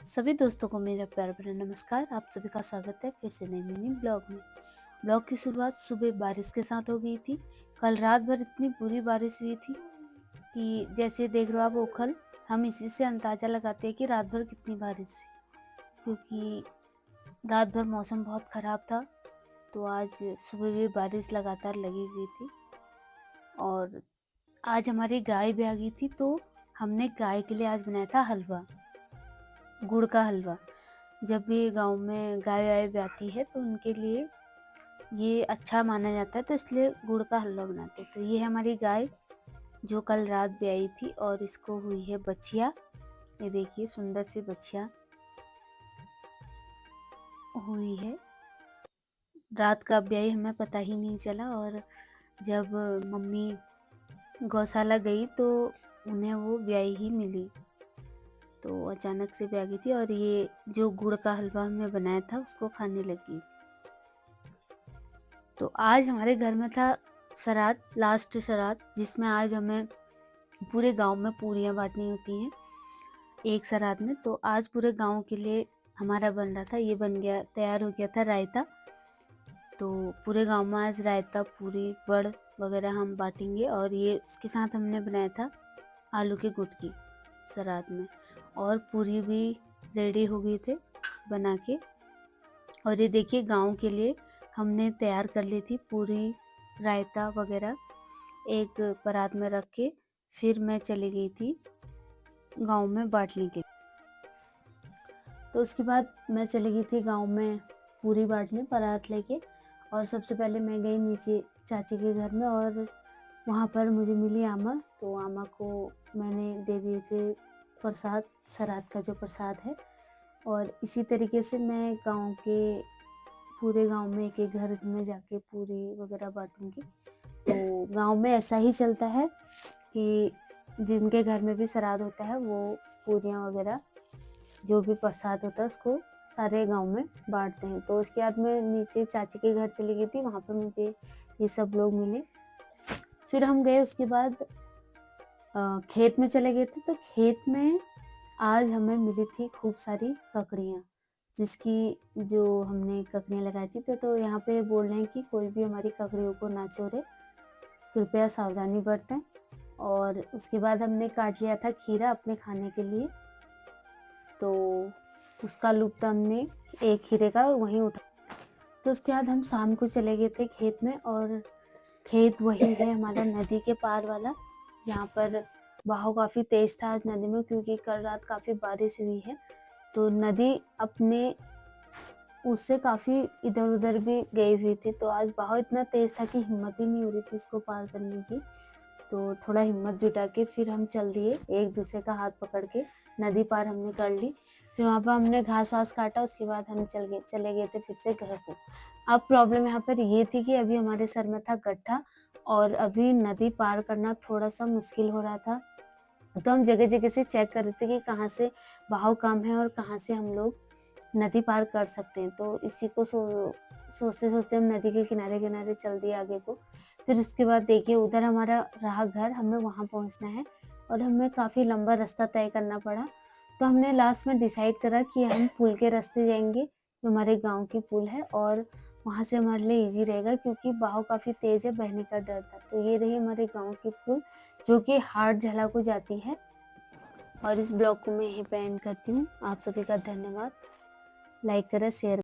सभी दोस्तों को मेरा प्यार भरा नमस्कार। आप सभी का स्वागत है फिर से नई मिनी ब्लॉग में। ब्लॉग की शुरुआत सुबह बारिश के साथ हो गई थी। कल रात भर इतनी बुरी बारिश हुई थी कि जैसे देख रहे हो आप ओखल, हम इसी से अंदाज़ा लगाते हैं कि रात भर कितनी बारिश हुई, क्योंकि रात भर मौसम बहुत ख़राब था। तो आज सुबह भी बारिश लगातार लगी हुई थी और आज हमारी गाय भी आ गई थी, तो हमने गाय के लिए आज बनाया था हलवा, गुड़ का हलवा। जब भी गांव में गाय वाय भी आती है तो उनके लिए ये अच्छा माना जाता है, तो इसलिए गुड़ का हलवा बनाते हैं। तो ये है हमारी गाय जो कल रात भी आई थी और इसको हुई है बछिया। ये देखिए सुंदर सी बछिया हुई है। रात का ब्याई हमें पता ही नहीं चला और जब मम्मी गौशाला गई तो उन्हें वो ब्याई ही मिली, तो अचानक से भी आ गई थी और ये जो गुड़ का हलवा हमने बनाया था उसको खाने लगी। तो आज हमारे घर में था श्राद्ध, लास्ट श्राद्ध, जिसमें आज हमें पूरे गांव में पूरियां बांटनी होती हैं एक श्राद्ध में। तो आज पूरे गांव के लिए हमारा बन रहा था, ये बन गया, तैयार हो गया था रायता। तो पूरे गांव में आज रायता, पूरी, बड़ वगैरह हम बांटेंगे। और ये उसके साथ हमने बनाया था आलू की गुटकी श्राद्ध में, और पूरी भी रेडी हो गई थे बना के। और ये देखिए गांव के लिए हमने तैयार कर ली थी पूरी, रायता वगैरह एक परात में रख के। फिर मैं चली गई थी गांव में बांटने के। तो उसके बाद मैं चली गई थी गांव में पूरी बांटने परात लेके। और सबसे पहले मैं गई नीचे चाची के घर में और वहाँ पर मुझे मिली आमा। तो आमा को मैंने दे दिए थे प्रसाद, श्राद्ध का जो प्रसाद है। और इसी तरीके से मैं गांव के पूरे गांव में एक एक घर में जाके पूरी वगैरह बांटूंगी। तो गांव में ऐसा ही चलता है कि जिनके घर में भी श्राद्ध होता है वो पूरियाँ वगैरह जो भी प्रसाद होता है उसको सारे गांव में बांटते हैं। तो उसके बाद मैं नीचे चाची के घर चली गई थी, वहाँ पर मुझे ये सब लोग मिले। फिर हम गए, उसके बाद खेत में चले गए थे। तो खेत में आज हमें मिली थी खूब सारी ककड़ियाँ, जिसकी जो हमने ककड़ियाँ लगाई थी। तो यहाँ पे बोल रहे हैं कि कोई भी हमारी ककड़ियों को ना चोरे, कृपया सावधानी बरतें। और उसके बाद हमने काट लिया था खीरा अपने खाने के लिए, तो उसका लुप्त हमने एक खीरे का वहीं उठा। तो उसके बाद हम शाम को चले गए थे खेत में, और खेत वही है हमारा नदी के पार वाला। यहाँ पर बहाव काफ़ी तेज था आज नदी में, क्योंकि कल रात काफ़ी बारिश हुई है। तो नदी अपने उससे काफ़ी इधर उधर भी गई हुई थी। तो आज बहाव इतना तेज था कि हिम्मत ही नहीं हो रही थी इसको पार करने की। तो थोड़ा हिम्मत जुटा के फिर हम चल दिए, एक दूसरे का हाथ पकड़ के नदी पार हमने कर ली। फिर वहाँ पर हमने घास वास काटा, उसके बाद हम चले गए थे फिर से घर को। अब प्रॉब्लम यहाँ पर ये थी कि अभी हमारे सर में था गड्ढा और अभी नदी पार करना थोड़ा सा मुश्किल हो रहा था। तो हम जगह जगह से चेक कर रहे थे कि कहाँ से बहाव कम है और कहाँ से हम लोग नदी पार कर सकते हैं। तो इसी को सोचते सोचते हम नदी के किनारे किनारे चल दिए आगे को। फिर उसके बाद देखिए उधर हमारा रहा घर, हमें वहाँ पहुँचना है और हमें काफ़ी लंबा रास्ता तय करना पड़ा। तो हमने लास्ट में डिसाइड करा कि हम पुल के रास्ते जाएंगे, जो हमारे गांव की पुल है, और वहाँ से हमारे लिए इजी रहेगा, क्योंकि बहाव काफ़ी तेज़ है, बहने का डर था। तो ये रही हमारे गांव की पुल, जो कि हाट झला को जाती है। और इस ब्लॉग को मैं यहीं पे एंड करती हूँ। आप सभी का धन्यवाद। लाइक करें, शेयर